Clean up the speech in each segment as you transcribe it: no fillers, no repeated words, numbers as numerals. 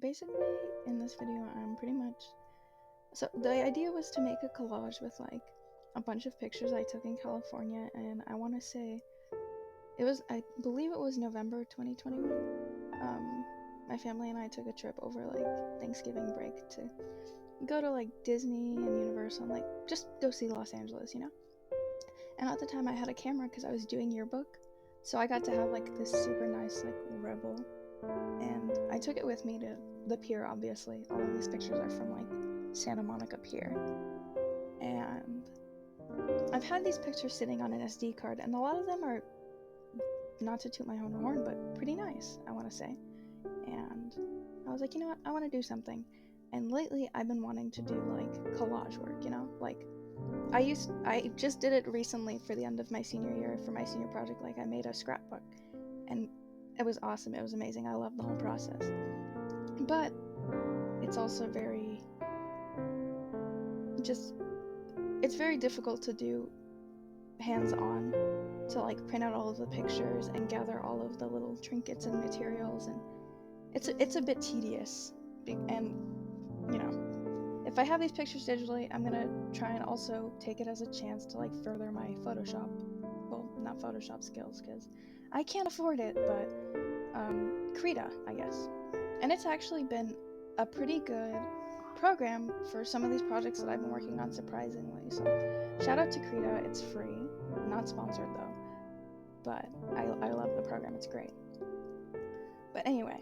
basically, in this video, I'm pretty much. So, the idea was to make a collage with like a bunch of pictures I took in California, and I want to say I believe it was November 2021. My family and I took a trip over like Thanksgiving break to go to like Disney and Universal and like just go see Los Angeles. And at the time, I had a camera because I was doing yearbook, so I got to have like this super nice like Rebel, and I took it with me to the pier. Obviously, all of these pictures are from like Santa Monica Pier, and I've had these pictures sitting on an SD card, and a lot of them are, not to toot my own horn, but pretty nice, I want to say. And I was like, you know what, I want to do something. And lately, I've been wanting to do like collage work, like I just did it recently for the end of my senior year for my senior project. Like I made a scrapbook, and it was awesome. It was amazing. I loved the whole process. But it's also it's very difficult to do hands-on, to like print out all of the pictures and gather all of the little trinkets and materials, and it's a bit tedious. And if I have these pictures digitally, I'm gonna try and also take it as a chance to like further my Photoshop, well, not Photoshop skills, because I can't afford it, but Krita, I guess. And it's actually been a pretty good program for some of these projects that I've been working on, surprisingly. So shout out to Krita. It's free, not sponsored though, but I love the program. It's great. But anyway,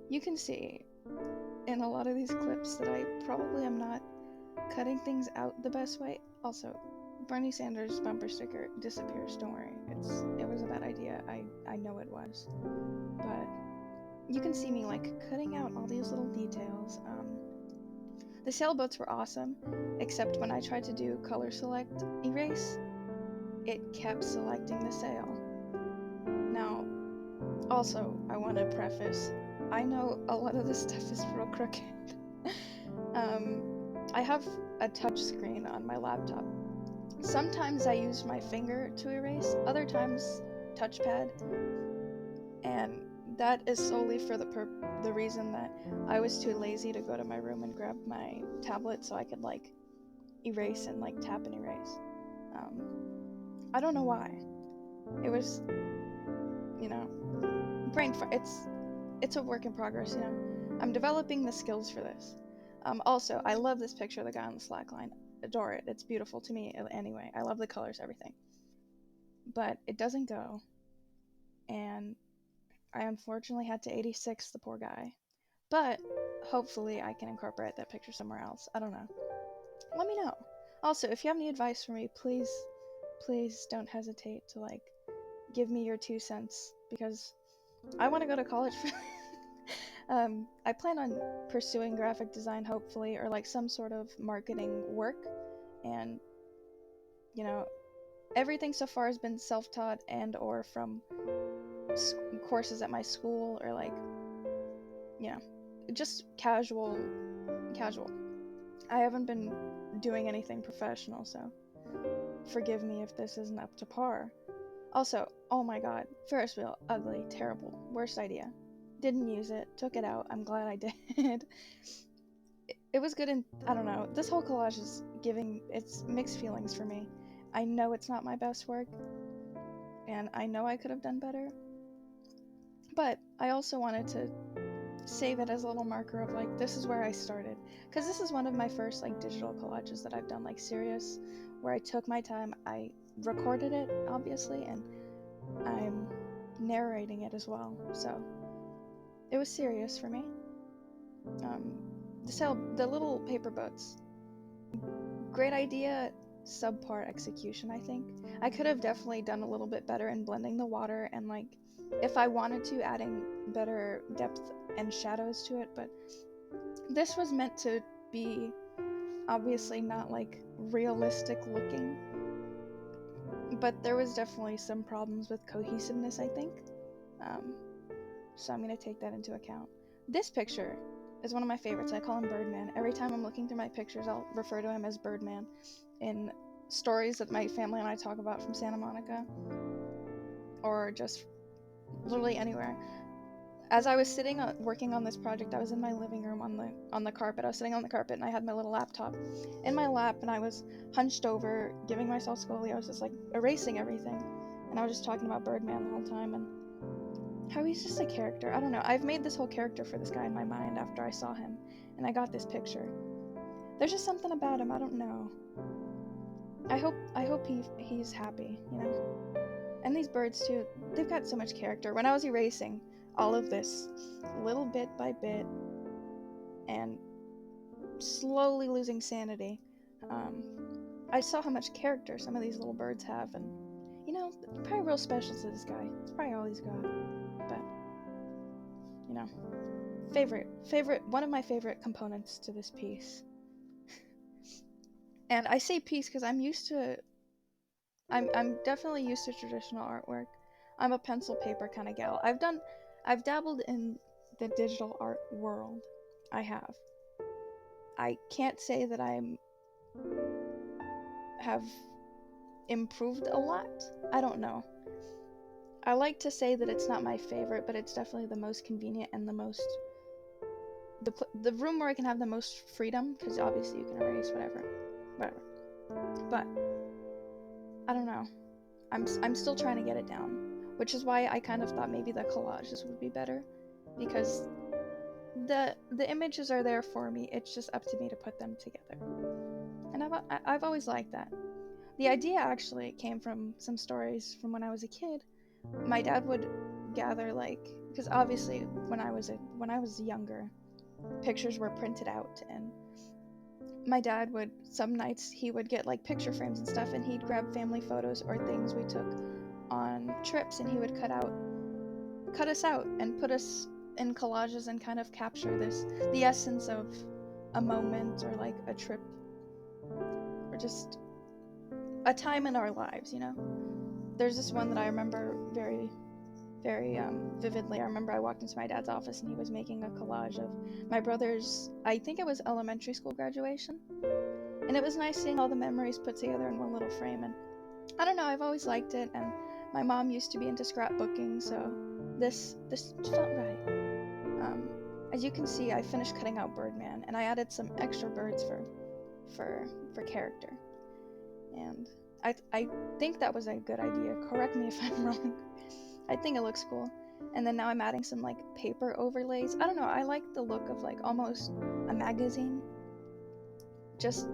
you can see in a lot of these clips that I probably am not cutting things out the best way. Also, Bernie Sanders bumper sticker disappears. Don't worry, it was a bad idea. I know it was, but you can see me like cutting out all these little details. The sailboats were awesome, except when I tried to do color select erase, it kept selecting the sail. Now, also, I want to preface, I know a lot of this stuff is real crooked. I have a touch screen on my laptop. Sometimes I use my finger to erase, other times touchpad, and that is solely for the reason that I was too lazy to go to my room and grab my tablet so I could like erase and like tap and erase. I don't know why. It was, brain fart. It's a work in progress. I'm developing the skills for this. Also, I love this picture of the guy on the slackline. Adore it. It's beautiful to me anyway. I love the colors, everything. But it doesn't go, and I unfortunately had to 86 the poor guy. But hopefully I can incorporate that picture somewhere else. I don't know. Let me know. Also, if you have any advice for me, please don't hesitate to like give me your 2 cents, because I want to go to college for I plan on pursuing graphic design, hopefully, or like some sort of marketing work. And everything so far has been self-taught and or from courses at my school, or like just casual. I haven't been doing anything professional, so forgive me if this isn't up to par. Also, oh my god, Ferris wheel, ugly, terrible, worst idea. Didn't use it, took it out. I'm glad I did. It was good, and I don't know, this whole collage is it's mixed feelings for me. I know it's not my best work, and I know I could have done better, but I also wanted to save it as a little marker of like, this is where I started, because this is one of my first like digital collages that I've done, like serious, where I took my time. I recorded it, obviously, and I'm narrating it as well, so it was serious for me. The little paper boats, great idea, subpar execution. I think I could have definitely done a little bit better in blending the water and like, if I wanted to, adding better depth and shadows to it. But this was meant to be obviously not like realistic looking, but there was definitely some problems with cohesiveness, I think. So I'm gonna take that into account. This picture is one of my favorites. I call him Birdman. Every time I'm looking through my pictures, I'll refer to him as Birdman in stories that my family and I talk about from Santa Monica, or just literally anywhere. as I was sitting working on this project, I was in my living room on the carpet. I was sitting on the carpet and I had my little laptop in my lap and I was hunched over, giving myself scoliosis, like erasing everything. And I was just talking about Birdman the whole time and how he's just a character. I don't know. I've made this whole character for this guy in my mind after I saw him and I got this picture. There's just something about him. I don't know. I hope he's happy, you know. And these birds too, they've got so much character. When I was erasing all of this little bit by bit and slowly losing sanity, I saw how much character some of these little birds have, and you know, probably real special to this guy. It's probably all he's got. But you know, favorite one of my favorite components to this piece. And I say piece because I'm definitely used to traditional artwork. I'm a pencil paper kind of gal. I've dabbled in the digital art world. I have. I can't say that have improved a lot. I don't know. I like to say that it's not my favorite, but it's definitely the most convenient and the room where I can have the most freedom, because obviously you can erase whatever. But I don't know. I'm still trying to get it down, which is why I kind of thought maybe the collages would be better, because the images are there for me. It's just up to me to put them together, and I've always liked that. The idea actually came from some stories from when I was a kid. My dad would gather, like, because obviously when I was younger, pictures were printed out, and my dad would, some nights he would get like picture frames and stuff, and he'd grab family photos or things we took on trips, and he would cut us out and put us in collages and kind of capture the essence of a moment or like a trip or just a time in our lives, you know. There's this one that I remember very vividly. I remember I walked into my dad's office and he was making a collage of my brother's, I think it was elementary school graduation, and it was nice seeing all the memories put together in one little frame. And I don't know, I've always liked it, and my mom used to be into scrapbooking, so this felt right. As you can see, I finished cutting out Birdman, and I added some extra birds for character, and I think that was a good idea. Correct me if I'm wrong. I think it looks cool. And then now I'm adding some like paper overlays. I don't know, I like the look of like almost a magazine. Just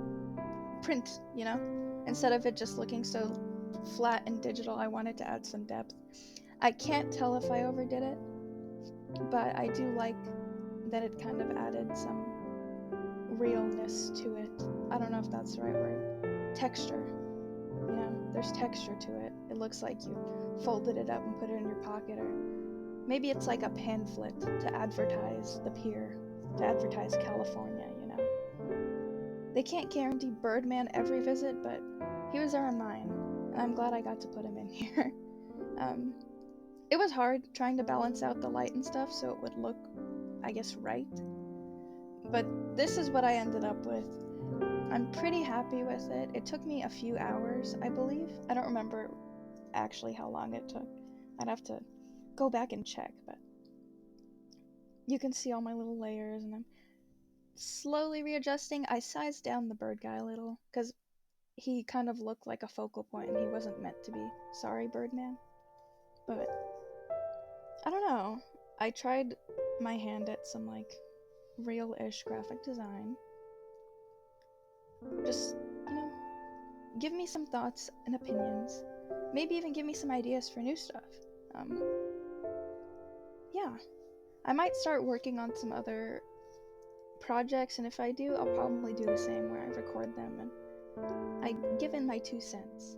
print, you know? Instead of it just looking so flat and digital, I wanted to add some depth. I can't tell if I overdid it, but I do like that it kind of added some realness to it. I don't know if that's the right word. Texture. You know, there's texture to it. It looks like you folded it up and put it in your pocket, or maybe it's like a pamphlet to advertise the pier, to advertise California, you know. They can't guarantee Birdman every visit, but he was there on mine, and I'm glad I got to put him in here. It was hard trying to balance out the light and stuff so it would look, I guess, right. But this is what I ended up with. I'm pretty happy with it. It took me a few hours, I believe. I don't remember actually how long it took. I'd have to go back and check, but you can see all my little layers, and I'm slowly readjusting. I sized down the bird guy a little, because he kind of looked like a focal point, and he wasn't meant to be. Sorry, Birdman. But I don't know. I tried my hand at some like real-ish graphic design. Just, you know, give me some thoughts and opinions. Maybe even give me some ideas for new stuff. Yeah. I might start working on some other projects, and if I do, I'll probably do the same where I record them and I give in my 2 cents.